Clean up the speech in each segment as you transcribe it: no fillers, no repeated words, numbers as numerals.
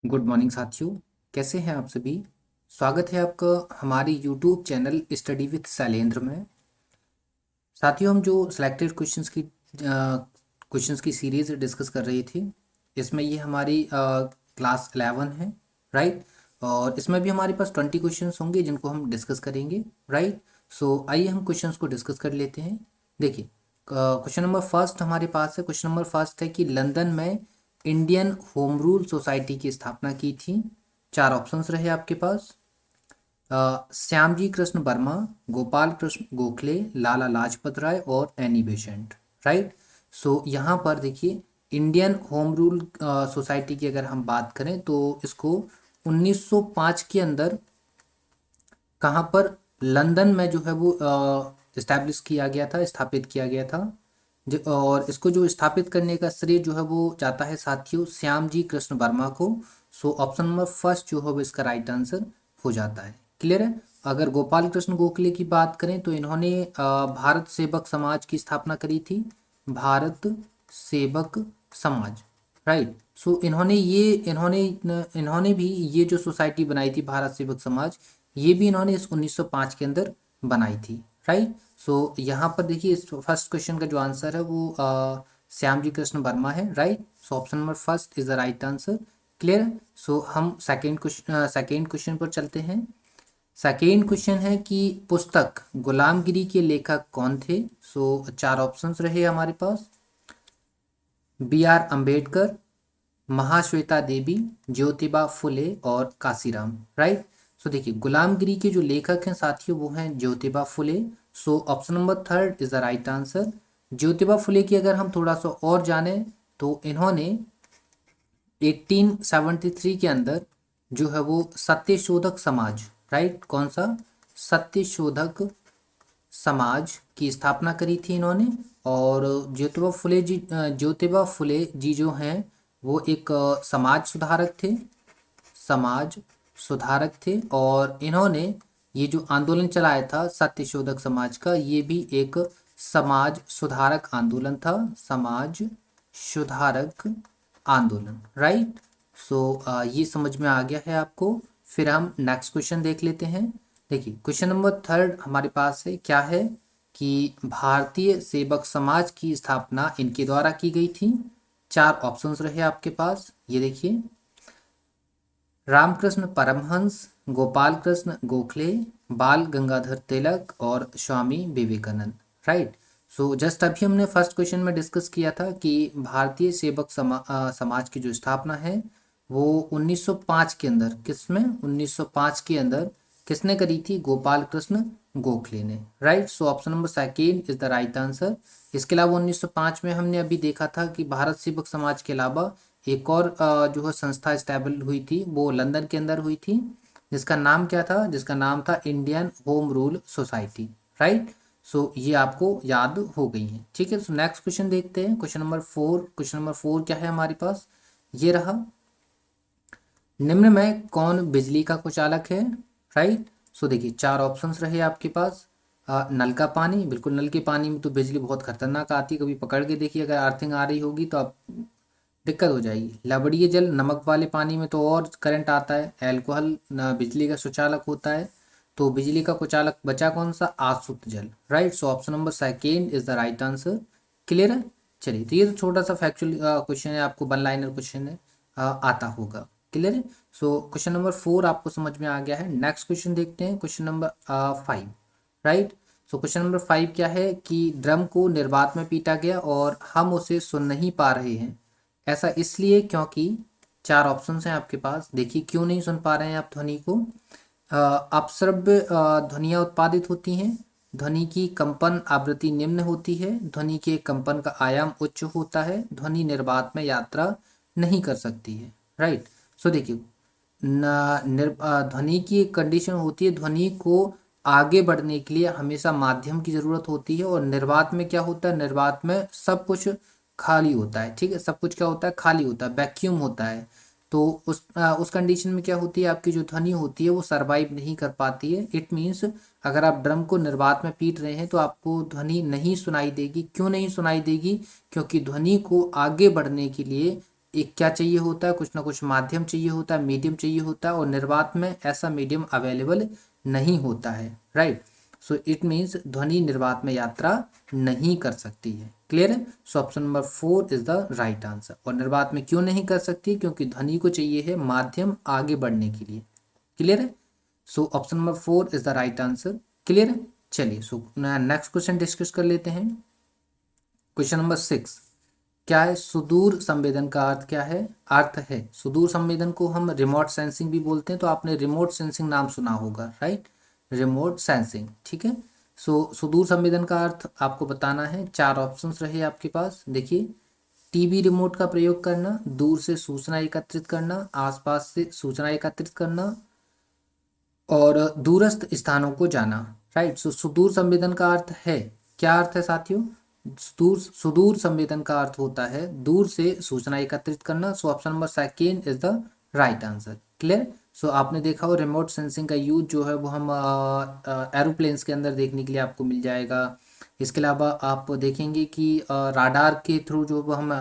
Good morning साथियों। कैसे हैं आप सभी। स्वागत है आपका हमारी YouTube channel study with Shailendra में। साथियों, हम जो सिलेक्टेड क्वेश्चंस की सीरीज डिस्कस कर रही थी, इसमें ये हमारी क्लास 11 है, राइट। और इसमें भी हमारे पास 20 क्वेश्चंस होंगे जिनको हम डिस्कस करेंगे, राइट। सो आइए हम क्वेश्चंस को डिस्कस कर लेते हैं। देखिए, क्वेश्चन नंबर फर्स्ट हमारे पास है। क्वेश्चन नंबर फर्स्ट है कि लंदन में इंडियन होम रूल सोसाइटी की स्थापना की थी। चार ऑप्शंस रहे आपके पास। श्यामजी कृष्ण वर्मा, गोपाल कृष्ण गोखले, लाला लाजपत राय और एनी बेसेंट, राइट। सो यहाँ पर देखिए, इंडियन होम रूल सोसाइटी की अगर हम बात करें तो इसको 1905 के अंदर कहाँ पर, लंदन में जो है वो इस्टेब्लिश किया गया था, स्थापित किया गया था। और इसको जो स्थापित करने का श्रेय जो है वो जाता है साथियों श्यामजी कृष्ण वर्मा को। सो ऑप्शन नंबर फर्स्ट जो है वो इसका राइट आंसर हो जाता है। क्लियर है। अगर गोपाल कृष्ण गोखले की बात करें तो इन्होंने भारत सेवक समाज की स्थापना करी थी। भारत सेवक समाज, राइट। सो इन्होंने भी ये जो सोसाइटी बनाई थी भारत सेवक समाज, ये भी इन्होंने इस 1905 के अंदर बनाई थी, राइट। सो यहाँ पर देखिए, इस फर्स्ट क्वेश्चन का जो आंसर है वो श्यामजी कृष्ण वर्मा है, right. So option number first is the right answer. Clear है। सो हम सेकेंड क्वेश्चन पर चलते हैं। सेकेंड क्वेश्चन है कि पुस्तक गुलामगिरी के लेखक कौन थे। सो चार ऑप्शंस रहे हमारे पास। बी आर अम्बेडकर, महाश्वेता देवी, ज्योतिबा फुले और काशीराम, राइट। सो देखिए, गुलामगिरी के जो लेखक हैं साथियों वो हैं Jyotiba Phule. So option number third is the right answer. Jyotiba Phule की अगर हम थोड़ा सा और जाने तो इन्होंने 1873 के अंदर जो है वो सत्यशोधक समाज, राइट, कौन सा, सत्यशोधक समाज की स्थापना करी थी इन्होंने। और ज्योतिबा फुले जी जो हैं वो एक समाज सुधारक थे, समाज सुधारक थे। और इन्होंने ये जो आंदोलन चलाया था सत्यशोधक समाज का, ये भी एक समाज सुधारक आंदोलन था, समाज सुधारक आंदोलन, राइट। सो ये समझ में आ गया है आपको। फिर हम नेक्स्ट क्वेश्चन देख लेते हैं। देखिए, क्वेश्चन नंबर थर्ड हमारे पास है, क्या है कि भारतीय सेवक समाज की स्थापना इनके द्वारा की गई थी। चार ऑप्शंस रहे आपके पास, ये देखिए। रामकृष्ण परमहंस, गोपाल कृष्ण गोखले, बाल गंगाधर तिलक और Swami Vivekananda, right. So just अभी हमने फर्स्ट क्वेश्चन में डिस्कस किया था कि भारतीय सेवक समाज की जो स्थापना है वो 1905 के अंदर, किसमें, 1905 के अंदर किसने करी थी, गोपाल कृष्ण गोखले ने, right. So option number second is the right answer. इसके अलावा 1905 में हमने अभी देखा था कि भारत सेवक समाज के अलावा एक और जो है संस्था स्टैब्लिश हुई थी, वो लंदन के अंदर हुई थी, जिसका नाम क्या था, जिसका नाम था Indian home rule society, right. So ये आपको याद हो गई है, ठीक है। सो नेक्स्ट क्वेश्चन देखते हैं, question number four. Question number four क्या है हमारे पास, ये रहा। निम्न में कौन बिजली का कुचालक है, राइट। सो देखिए, चार ऑप्शंस रहे आपके पास। नल का पानी, बिल्कुल नल के पानी में तो बिजली बहुत खतरनाक आती है, कभी पकड़ के देखिए, अगर अर्थिंग आ रही होगी तो आप दिक्कत हो जाएगी। लवणीय जल, नमक वाले पानी में तो और करंट आता है। अल्कोहल बिजली का सुचालक होता है। तो बिजली का कुचालक बचा कौन सा, आसुत जल, right. So option number second is the right answer. Clear है। चलिए, तो ये तो छोटा सा फैक्चुअल क्वेश्चन है, आपको वन लाइनर क्वेश्चन है, आता होगा। क्लियर है। सो क्वेश्चन नंबर फोर आपको समझ में आ गया है। नेक्स्ट क्वेश्चन देखते हैं, question number five, right. So question number five क्या है कि ड्रम को निर्वात में पीटा गया और हम उसे सुन नहीं पा रहे हैं, ऐसा इसलिए क्योंकि, चार ऑप्शंस हैं आपके पास। देखिए, क्यों नहीं सुन पा रहे हैं आप ध्वनि को। अपश्रव्य ध्वनियाँ उत्पादित होती हैं, ध्वनि की कंपन आवृत्ति निम्न होती है, ध्वनि के कंपन का आयाम उच्च होता है, ध्वनि निर्वात में यात्रा नहीं कर सकती है, राइट। सो देखिए, ध्वनि की एक कंडीशन होती है, ध्वनि को आगे बढ़ने के लिए हमेशा माध्यम की जरूरत होती है। और निर्वात में क्या होता है, निर्वात में सब कुछ खाली होता है, ठीक है, सब कुछ क्या होता है, खाली होता है, वैक्यूम होता है। तो उस कंडीशन में क्या होती है, आपकी जो ध्वनि होती है वो सरवाइव नहीं कर पाती है। इट मीन्स अगर आप ड्रम को निर्वात में पीट रहे हैं तो आपको ध्वनि नहीं सुनाई देगी। क्यों नहीं सुनाई देगी, क्योंकि ध्वनि को आगे बढ़ने के लिए एक क्या चाहिए होता है, कुछ ना कुछ माध्यम चाहिए होता है, मीडियम चाहिए होता है, और निर्वात में ऐसा मीडियम अवेलेबल नहीं होता है, राइट। सो इट मीन्स ध्वनि निर्वात में यात्रा नहीं कर सकती है। क्लियर है। सो option number 4 is the right answer. और निर्वात में क्यों नहीं कर सकती, क्योंकि ध्वनि को चाहिए है माध्यम आगे बढ़ने के लिए। क्लियर है। सो option number 4 is the right answer. Clear है। चलिए, सो नेक्स्ट क्वेश्चन डिस्कस कर लेते हैं। क्वेश्चन नंबर 6 क्या है, सुदूर संवेदन का अर्थ क्या है। अर्थ है, सुदूर संवेदन को हम रिमोट सेंसिंग भी बोलते हैं, तो आपने रिमोट सेंसिंग नाम सुना होगा, राइट। रिमोट सेंसिंग, ठीक है। सो सुदूर संवेदन का अर्थ आपको बताना है। 4 ऑप्शंस रहे आपके पास, देखिए। टीवी रिमोट का प्रयोग करना, दूर से सूचना एकत्रित करना, आसपास से सूचना एकत्रित करना, और दूरस्थ स्थानों को जाना, राइट। सो सुदूर संवेदन का अर्थ है, क्या अर्थ है साथियों, सुदूर संवेदन का अर्थ होता है दूर से सूचना एकत्रित करना। So option number 2 is the right answer. Clear. So आपने देखा हो रिमोट सेंसिंग का यूज जो है वो हम एरोप्लेन्स के अंदर देखने के लिए आपको मिल जाएगा। इसके अलावा आप देखेंगे कि राडार के थ्रू जो हम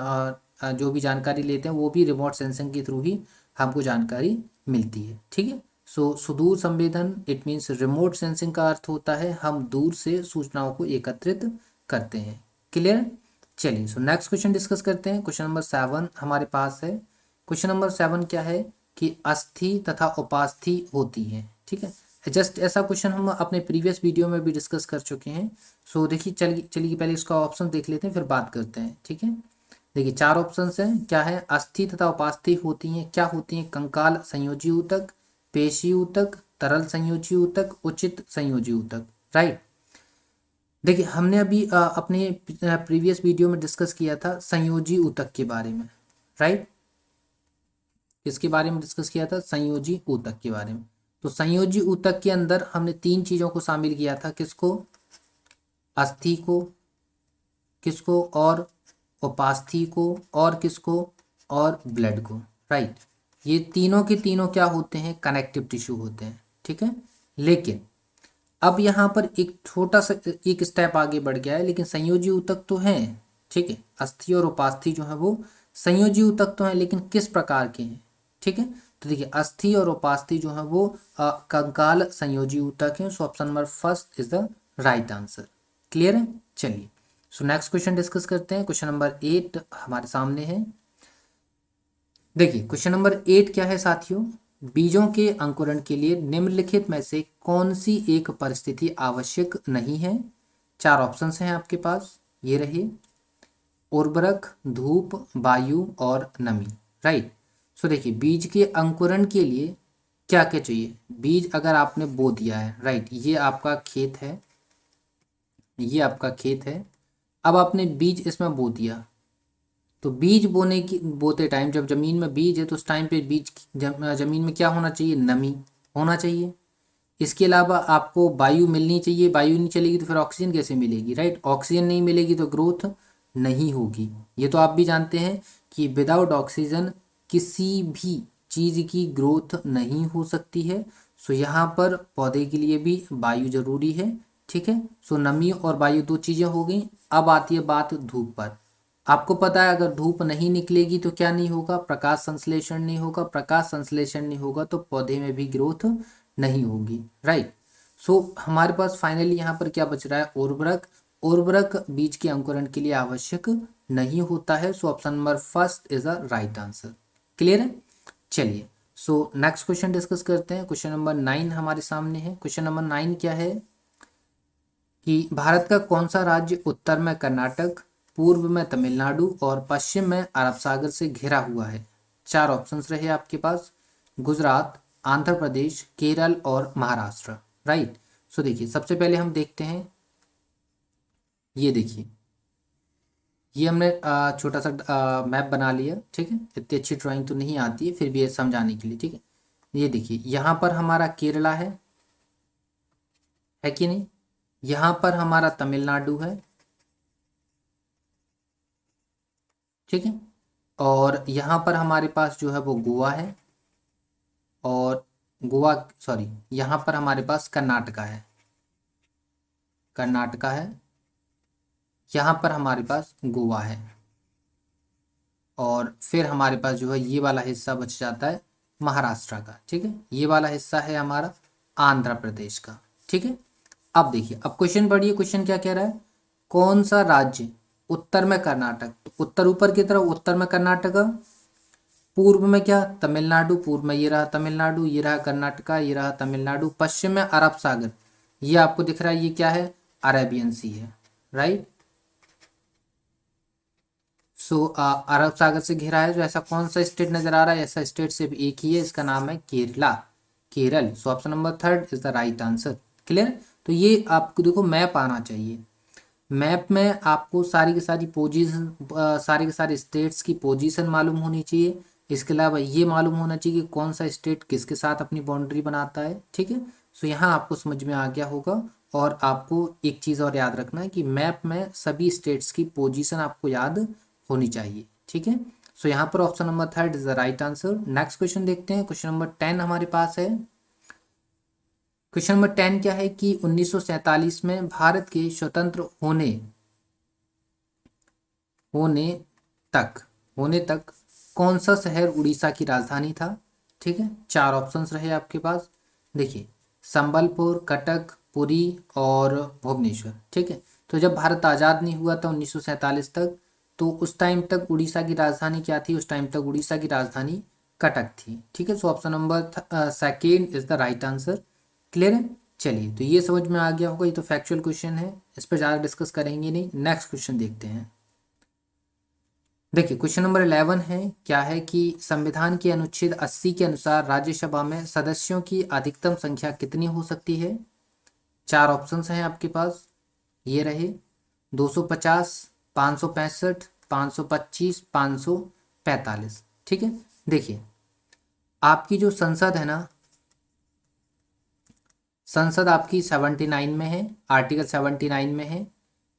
जो भी जानकारी लेते हैं वो भी रिमोट सेंसिंग के थ्रू ही हमको जानकारी मिलती है, ठीक है। सो सुदूर संवेदन इट मीन्स रिमोट सेंसिंग का अर्थ होता है हम दूर से सूचनाओं को एकत्रित करते हैं। क्लियर। चलिए, सो नेक्स्ट क्वेश्चन डिस्कस करते हैं। क्वेश्चन नंबर 7 हमारे पास है। क्वेश्चन नंबर 7 क्या है कि अस्थि तथा उपास्थि होती है, ठीक है। जस्ट ऐसा क्वेश्चन हम अपने प्रीवियस वीडियो में भी डिस्कस कर चुके हैं। सो देखिए, चलिए चलिए पहले इसका ऑप्शन देख लेते हैं फिर बात करते हैं, ठीक है। देखिए 4 ऑप्शंस हैं, क्या है, अस्थि तथा उपास्थि होती हैं, क्या होती हैं, कंकाल संयोजी ऊतक, पेशी ऊतक, तरल संयोजी ऊतक, उचित संयोजी ऊतक, राइट। देखिए हमने अभी अपने प्रीवियस वीडियो में डिस्कस किया था संयोजी ऊतक के बारे में, राइट। किसके बारे में डिस्कस किया था, संयोजी ऊतक के बारे में। तो संयोजी ऊतक के अंदर हमने 3 चीजों को शामिल किया था, किसको, अस्थि को, किसको, और उपास्थि को, और किसको, और ब्लड को, राइट। ये तीनों के तीनों क्या होते हैं, कनेक्टिव टिश्यू होते हैं, ठीक है। लेकिन अब यहाँ पर एक छोटा सा एक स्टेप आगे बढ़ गया है, लेकिन संयोजी ऊतक तो हैं, ठीक है। अस्थि और उपास्थि जो है वो संयोजी ऊतक तो हैं, लेकिन किस प्रकार के हैं, ठीक है। तो देखिए अस्थि और उपास्थि जो है वो कंकाल संयोजी ऊतक हैं। सो option number 1 is the right answer. Clear है। चलिए, सो नेक्स्ट क्वेश्चन डिस्कस करते हैं। क्वेश्चन नंबर 8 हमारे सामने है। देखिए क्वेश्चन नंबर 8 क्या है साथियों, बीजों के अंकुरण के लिए निम्नलिखित में से कौन सी एक परिस्थिति आवश्यक नहीं है। 4 ऑप्शंस हैं आपके पास, ये रहे, उर्वरक, धूप, वायु और नमी, राइट। सो देखिए बीज के अंकुरण के लिए क्या क्या चाहिए, बीज अगर आपने बो दिया है, राइट, ये आपका खेत है, ये आपका खेत है। अब आपने बीज इसमें बो दिया, तो बीज बोते टाइम जब जमीन में बीज है तो उस टाइम पे जमीन में क्या होना चाहिए, नमी होना चाहिए। इसके अलावा आपको वायु मिलनी चाहिए, वायु नहीं चलेगी तो फिर ऑक्सीजन कैसे मिलेगी, राइट। ऑक्सीजन नहीं मिलेगी तो ग्रोथ नहीं होगी। ये तो आप भी जानते हैं कि विदाउट ऑक्सीजन किसी भी चीज़ की ग्रोथ नहीं हो सकती है। सो यहाँ पर पौधे के लिए भी वायु जरूरी है, ठीक है। सो नमी और वायु 2 चीज़ें हो गई। अब आती है बात धूप पर। आपको पता है अगर धूप नहीं निकलेगी तो क्या नहीं होगा, प्रकाश संश्लेषण नहीं होगा, प्रकाश संश्लेषण नहीं होगा तो पौधे में भी ग्रोथ नहीं होगी, राइट। सो हमारे पास फाइनली यहाँ पर क्या बच रहा है, उर्वरक। उर्वरक बीज के अंकुरण के लिए आवश्यक नहीं होता है। सो option number 1 is the right answer. Clear है। चलिए, सो नेक्स्ट क्वेश्चन डिस्कस करते हैं। क्वेश्चन नंबर 9 हमारे सामने है। क्वेश्चन नंबर 9 क्या है कि भारत का कौन सा राज्य उत्तर में कर्नाटक, पूर्व में तमिलनाडु और पश्चिम में अरब सागर से घिरा हुआ है। 4 ऑप्शंस रहे आपके पास, गुजरात, आंध्र प्रदेश, केरल और महाराष्ट्र, राइट। सो देखिए सबसे पहले हम देखते हैं, ये देखिए, ये हमने छोटा सा मैप बना लिया, ठीक है। इतनी अच्छी ड्राइंग तो नहीं आती है, फिर भी ये समझाने के लिए, ठीक है। ये देखिए यहाँ पर हमारा केरला है कि नहीं, यहाँ पर हमारा तमिलनाडु है, ठीक है। और यहाँ पर हमारे पास जो है वो गोवा है, और गोवा, सॉरी, यहाँ पर हमारे पास कर्नाटका है, कर्नाटका है, यहाँ पर हमारे पास गोवा है, और फिर हमारे पास जो है ये वाला हिस्सा बच जाता है महाराष्ट्र का। ठीक है, ये वाला हिस्सा है हमारा आंध्र प्रदेश का। ठीक है, अब देखिए, अब क्वेश्चन पढ़िए, क्वेश्चन क्या कह रहा है, कौन सा राज्य उत्तर में कर्नाटक, तो उत्तर ऊपर की तरफ उत्तर में कर्नाटक, पूर्व में क्या तमिलनाडु, पूर्व में ये रहा तमिलनाडु, ये रहा कर्नाटका, ये रहा तमिलनाडु, पश्चिम में अरब सागर, ये आपको दिख रहा है, ये क्या है, अरेबियन सी है, राइट। सो अरब सागर से घिरा है। जो ऐसा कौन सा स्टेट नजर आ रहा है, ऐसा स्टेट सिर्फ एक ही है, इसका नाम है केरला, केरल। सो option number third is the right answer. Clear. तो ये आपको देखो मैप आना चाहिए, मैप में आपको सारी की सारी पोजीशन, सारे के सारे स्टेट्स की पोजीशन मालूम होनी चाहिए। इसके अलावा ये मालूम होना चाहिए कि कौन सा स्टेट किसके साथ अपनी बाउंड्री बनाता है। ठीक है, सो यहाँ आपको समझ में आ गया होगा। और आपको एक चीज़ और याद रखना है कि मैप में सभी स्टेट्स की पोजीशन आपको याद होनी चाहिए। ठीक है, सो यहाँ पर option number third is the right answer. Next question देखते हैं, क्वेश्चन नंबर 10 हमारे पास है। क्वेश्चन नंबर 10 क्या है कि 1947 में भारत के स्वतंत्र होने होने तक होने तक कौन सा शहर उड़ीसा की राजधानी था। ठीक है, चार ऑप्शंस रहे आपके पास। देखिए, संबलपुर, कटक, पुरी और भुवनेश्वर। ठीक है, तो जब भारत आज़ाद नहीं हुआ था 1947 तक, तो उस टाइम तक उड़ीसा की राजधानी क्या थी, उस टाइम तक उड़ीसा की राजधानी कटक थी। ठीक है, सो option number second is the right answer. Clear है। चलिए, तो ये समझ में आ गया होगा, ये तो फैक्चुअल क्वेश्चन है, इस पर ज़्यादा डिस्कस करेंगे नहीं। नेक्स्ट क्वेश्चन देखते हैं। देखिए, क्वेश्चन नंबर 11 है, क्या है कि संविधान के अनुच्छेद 80 के अनुसार राज्यसभा में सदस्यों की अधिकतम संख्या कितनी हो सकती है। चार ऑप्शंस हैं आपके पास, ये रहे 250, 565, 525, 545। ठीक है, देखिए, आपकी जो संसद है ना, संसद आपकी 79 में है, आर्टिकल 79 में है।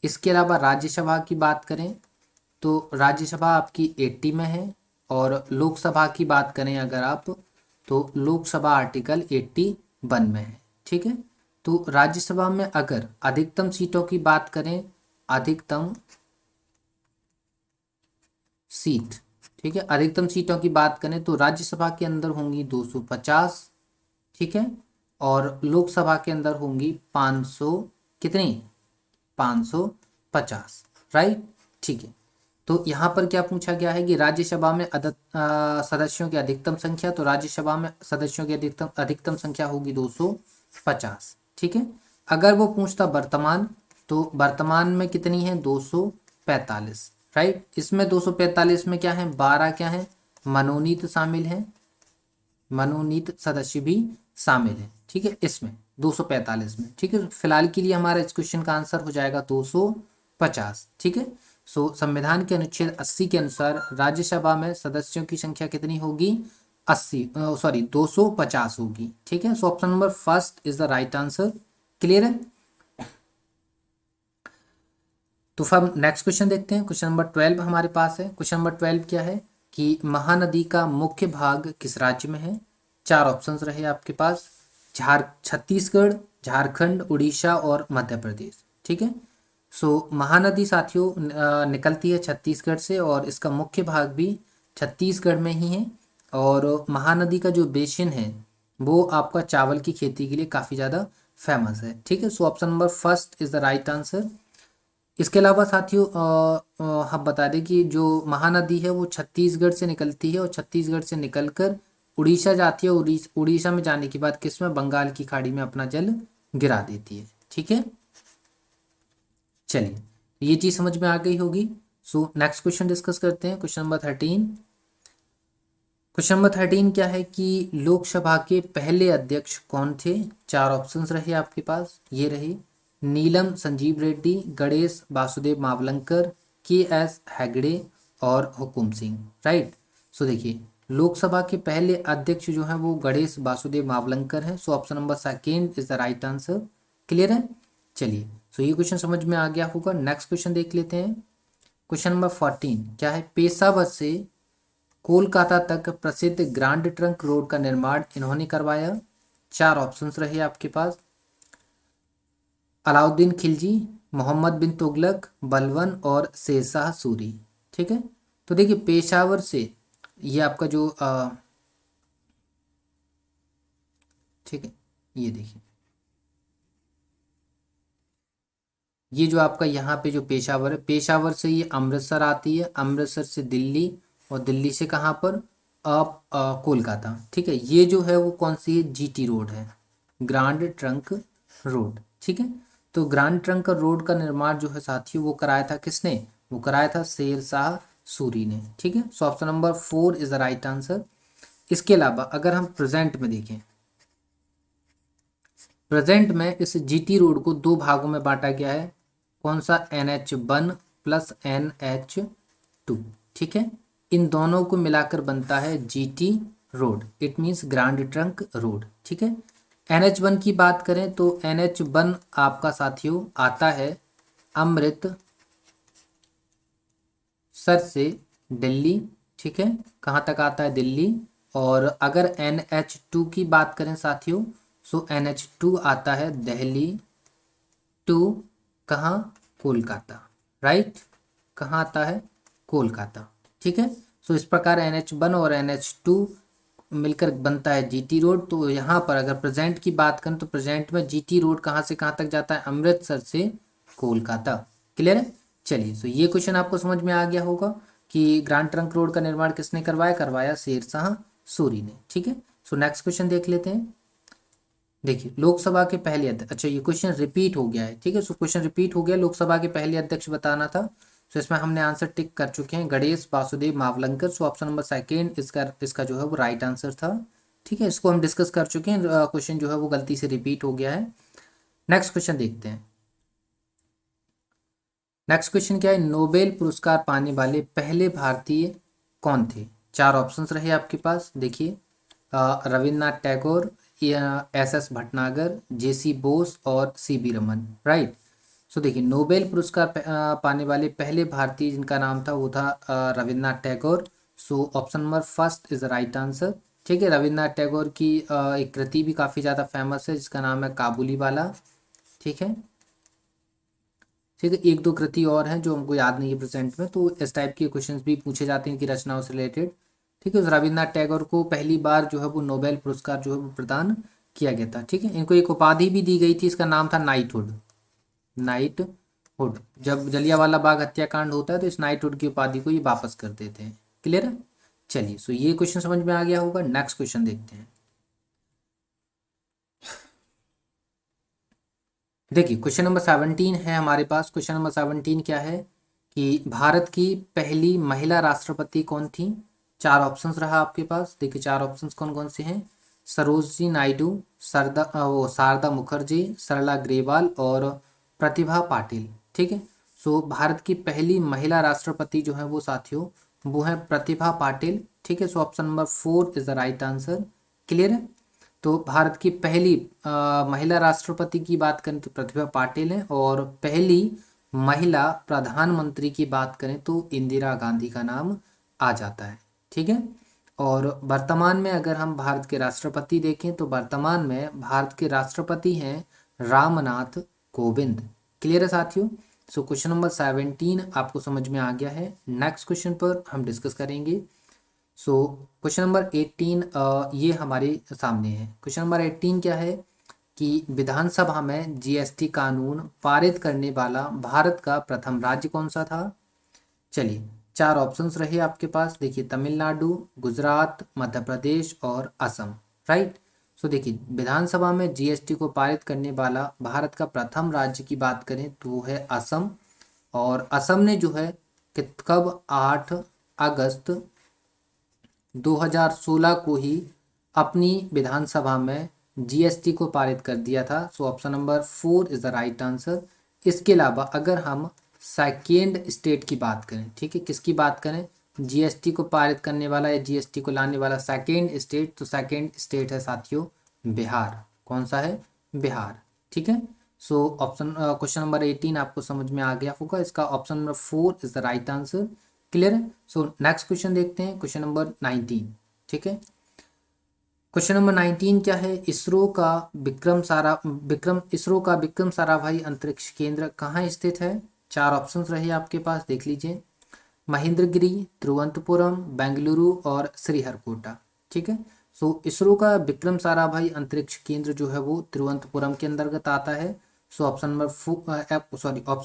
इसके अलावा राज्यसभा की बात करें तो राज्यसभा आपकी 80 में है, और लोकसभा की बात करें अगर आप, तो लोकसभा आर्टिकल 81 में है। ठीक है, तो राज्यसभा में अगर अधिकतम सीटों की बात करें, अधिकतम सीट, ठीक है, अधिकतम सीटों की बात करें तो राज्यसभा के अंदर होंगी 250। ठीक है, और लोकसभा के अंदर होंगी 500, कितनी, 550, राइट। ठीक है, तो यहाँ पर क्या पूछा गया है कि राज्यसभा में सदस्यों की अधिकतम संख्या, तो राज्यसभा में सदस्यों की अधिकतम अधिकतम संख्या होगी 250। ठीक है, अगर वो पूछता वर्तमान, तो वर्तमान में कितनी है, 245, राइट। इसमें 245 में क्या है, 12 क्या है, मनोनीत शामिल है, मनोनीत सदस्य भी शामिल है। ठीक है, इसमें 245 में। ठीक है, फिलहाल के लिए हमारा इस क्वेश्चन का आंसर हो जाएगा 250। ठीक है, सो संविधान के अनुच्छेद 80 के अनुसार राज्यसभा में सदस्यों की संख्या कितनी होगी, 80, सॉरी 250 होगी। ठीक है, सो option number first is the right answer. Clear है। तो फिर नेक्स्ट क्वेश्चन देखते हैं, क्वेश्चन नंबर 12 हमारे पास है। क्वेश्चन नंबर 12 क्या है कि महानदी का मुख्य भाग किस राज्य में है। चार ऑप्शंस रहे आपके पास, छत्तीसगढ़, झारखंड, उड़ीसा और मध्य प्रदेश। ठीक है, सो महानदी साथियों निकलती है छत्तीसगढ़ से, और इसका मुख्य भाग भी छत्तीसगढ़ में ही है। और महानदी का जो बेसिन है वो आपका चावल की खेती के लिए काफ़ी ज़्यादा फेमस है। ठीक है, सो option number first is the right answer. इसके अलावा साथियों हम बता दें कि जो महानदी है वो छत्तीसगढ़ से निकलती है, और छत्तीसगढ़ से निकलकर उड़ीसा जाती है। उड़ीसा में जाने के बाद किसमें, बंगाल की खाड़ी में अपना जल गिरा देती है। ठीक है, चलिए, ये चीज़ समझ में आ गई होगी। सो नेक्स्ट क्वेश्चन डिस्कस करते हैं, क्वेश्चन नंबर 13। क्वेश्चन नंबर 13 क्या है कि लोकसभा के पहले अध्यक्ष कौन थे। चार ऑप्शंस रहे आपके पास, ये रहे नीलम संजीव रेड्डी, गणेश वासुदेव मावलंकर, के एस हेगड़े और हुकुम सिंह, राइट। सो देखिए, लोकसभा के पहले अध्यक्ष जो हैं वो गणेश वासुदेव मावलंकर हैं। सो option number second is the right answer. Clear है। चलिए, सो ये क्वेश्चन समझ में आ गया होगा। नेक्स्ट क्वेश्चन देख लेते हैं, क्वेश्चन नंबर 14 क्या है, पेशावर से कोलकाता तक प्रसिद्ध ग्रांड ट्रंक रोड का निर्माण इन्होंने करवाया। चार ऑप्शंस रहे आपके पास, अलाउद्दीन खिलजी, मोहम्मद बिन तुगलक, बलवन और शेरशाह सूरी। ठीक है, तो देखिए पेशावर से ये आपका जो ठीक है, ये देखिए ये जो आपका यहाँ पे जो पेशावर है, पेशावर से ये अमृतसर आती है, अमृतसर से दिल्ली, और दिल्ली से कहाँ पर कोलकाता। ठीक है, ये जो है वो कौन सी है, जीटी रोड है, ग्रांड ट्रंक रोड। ठीक है, तो ग्रांड ट्रंक रोड का निर्माण जो है साथियों वो कराया था किसने, वो कराया था शेर शाह सूरी ने। ठीक है, सो option number 4 is the right answer. इसके अलावा अगर हम प्रेजेंट में देखें, प्रेजेंट में इस जीटी रोड को दो भागों में बांटा गया है, कौन सा, NH1 प्लस NH2। ठीक है, इन दोनों को मिलाकर बनता है GT road, it means grand trunk road. ठीक है, NH1 की बात करें तो NH1 आपका साथियों आता है अमृतसर से दिल्ली। ठीक है, कहाँ तक आता है, दिल्ली। और अगर NH2 की बात करें साथियों, सो NH2 आता है दिल्ली टू कहाँ, कोलकाता। राइट, कहाँ आता है, कोलकाता। ठीक है, सो इस प्रकार NH1 और NH2 मिलकर बनता है जीटी रोड। तो यहाँ पर अगर प्रेजेंट की बात करें तो प्रेजेंट में जीटी रोड कहाँ से कहाँ तक जाता है, अमृतसर से कोलकाता। क्लियर है, चलिए। सो ये क्वेश्चन आपको समझ में आ गया होगा कि ग्रांड ट्रंक रोड का निर्माण किसने करवाया, करवाया शेर शाह सूरी ने। ठीक है, सो नेक्स्ट क्वेश्चन देख लेते हैं। देखिए लोकसभा के पहले अध्यक्ष, अच्छा ये क्वेश्चन रिपीट हो गया है। ठीक है, सो क्वेश्चन रिपीट हो गया, लोकसभा के पहले अध्यक्ष बताना था। सो इसमें हमने आंसर टिक कर चुके हैं, गणेश वासुदेव मावलंकर। सो ऑप्शन नंबर सेकेंड इसका जो है वो राइट आंसर था। ठीक है, इसको हम डिस्कस कर चुके हैं, क्वेश्चन जो है वो गलती से रिपीट हो गया है। नेक्स्ट क्वेश्चन देखते हैं। नेक्स्ट क्वेश्चन क्या है, नोबेल पुरस्कार पाने वाले पहले भारतीय कौन थे। चार ऑप्शंस रहे आपके पास, देखिए रविन्द्रनाथ टैगोर, SS भटनागर, JC बोस और CB रमन। राइट, सो देखिए नोबेल पुरस्कार पाने वाले पहले भारतीय जिनका नाम था वो था रविन्द्रनाथ टैगोर। सो option number first is the right answer. ठीक है, रविन्द्रनाथ टैगोर की एक कृति भी काफ़ी ज़्यादा फेमस है जिसका नाम है काबुली वाला। ठीक है, ठीक है, एक दो कृति और हैं जो हमको याद नहीं है प्रेजेंट में, तो इस टाइप के क्वेश्चंस भी पूछे जाते हैं कि रचनाओं से रिलेटेड। ठीक है, रविन्द्रनाथ टैगोर को पहली बार जो है वो नोबेल पुरस्कार जो है वो प्रदान किया गया था। ठीक है, इनको एक उपाधि भी दी गई थी, इसका नाम था नाइटहुड। नाइटहुड, जब जलियांवाला बाग हत्याकांड होता है तो इस नाइटहुड की उपाधि को ये वापस कर देते हैं। क्लियर है, चलिए। सो ये क्वेश्चन समझ में आ गया होगा, नेक्स्ट क्वेश्चन देखते हैं। देखिए क्वेश्चन नंबर 17 है हमारे पास। क्वेश्चन नंबर 17 क्या है कि भारत की पहली महिला राष्ट्रपति कौन थी। चार ऑप्शंस रहा आपके पास, देखिए चार ऑप्शंस कौन कौन से हैं, सरोजनी नायडू, शारदा मुखर्जी, सरला ग्रेवाल और प्रतिभा पाटिल। ठीक है, सो भारत की पहली महिला राष्ट्रपति जो है वो साथियों वो है प्रतिभा पाटिल। ठीक है, सो option number 4 is the right answer. Clear है, तो भारत की पहली महिला राष्ट्रपति की बात करें तो प्रतिभा पाटिल है, और पहली महिला प्रधानमंत्री की बात करें तो इंदिरा गांधी का नाम आ जाता है। ठीक है, और वर्तमान में अगर हम भारत के राष्ट्रपति देखें तो वर्तमान में भारत के राष्ट्रपति हैं रामनाथ कोविंद। क्लियर है साथियों, सो क्वेश्चन नंबर 17 आपको समझ में आ गया है। नेक्स्ट क्वेश्चन पर हम डिस्कस करेंगे। सो क्वेश्चन नंबर 18 ये हमारे सामने है। क्वेश्चन नंबर 18 क्या है कि विधानसभा में GST कानून पारित करने वाला भारत का प्रथम राज्य कौन सा था। चलिए चार ऑप्शंस रहे आपके पास, देखिए तमिलनाडु, गुजरात, मध्य प्रदेश और असम। राइट, सो देखिए विधानसभा में GST को पारित करने वाला भारत का प्रथम राज्य की बात करें तो वो है असम। और असम ने जो है कब 8 अगस्त 2016 को ही अपनी विधानसभा में GST को पारित कर दिया था। सो option number 4 is the right answer. इसके अलावा अगर हम सेकेंड स्टेट की बात करें, ठीक है, किसकी बात करें, GST को पारित करने वाला या GST को लाने वाला सेकेंड स्टेट, तो सेकेंड स्टेट है साथियों बिहार। कौन सा है, बिहार। ठीक है, सो ऑप्शन क्वेश्चन नंबर 18 आपको समझ में आ गया होगा, इसका option number 4 is the right answer. Clear है, सो नेक्स्ट क्वेश्चन देखते हैं, क्वेश्चन नंबर 19। ठीक है, क्वेश्चन नंबर 19 क्या है, इसरो का विक्रम साराभाई अंतरिक्ष केंद्र कहाँ स्थित है। चार ऑप्शंस रहे आपके पास, देख लीजिए, महेंद्रगिरी, तिरुवनंतपुरम, बेंगलुरु और श्रीहरिकोटा। ठीक है। सो इसरो का विक्रम साराभाई अंतरिक्ष केंद्र जो है वो तिरुवनंतपुरम के अंतर्गत आता है। सो ऑप्शन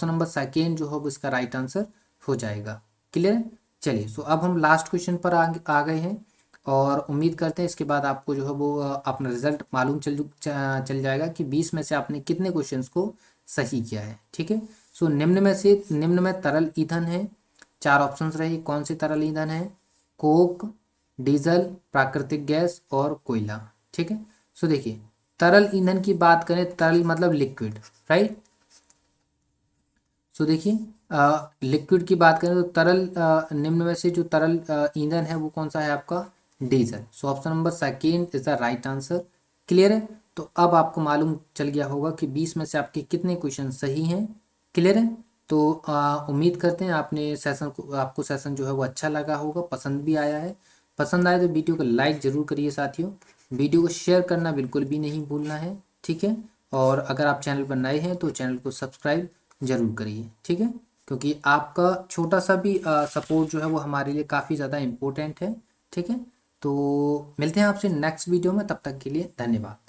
नंबर सेकेंड जो है वो इसका राइट आंसर हो जाएगा। क्लियर। चलिए, सो अब हम लास्ट क्वेश्चन पर आ गए हैं और उम्मीद करते हैं इसके बाद आपको जो है वो अपना रिजल्ट मालूम चल जाएगा कि 20 में से आपने कितने क्वेश्चंस को सही किया है। ठीक है। सो निम्न में तरल ईंधन है। 4 ऑप्शंस रहे, कौन से तरल ईंधन है? कोक, डीजल, प्राकृतिक गैस और कोयला। ठीक है। सो देखिए, तरल ईंधन की बात करें, तरल मतलब लिक्विड, राइट। सो देखिए, लिक्विड की बात करें तो तरल निम्न में से जो तरल ईंधन है वो कौन सा है आपका? Diesel. So option number second is the right answer. Clear है। तो अब आपको मालूम चल गया होगा कि 20 में से आपके कितने क्वेश्चन सही हैं। क्लियर है। तो उम्मीद करते हैं आपको सेशन जो है वो अच्छा लगा होगा, पसंद भी आया है। पसंद आए तो वीडियो को लाइक ज़रूर करिए साथियों। वीडियो को शेयर करना बिल्कुल भी नहीं भूलना है। ठीक है। और अगर आप चैनल पर नए हैं तो चैनल को सब्सक्राइब जरूर करिए। ठीक है। क्योंकि आपका छोटा सा भी सपोर्ट जो है वो हमारे लिए काफ़ी ज़्यादा इम्पोर्टेंट है। ठीक है। तो मिलते हैं आपसे नेक्स्ट वीडियो में, तब तक के लिए धन्यवाद।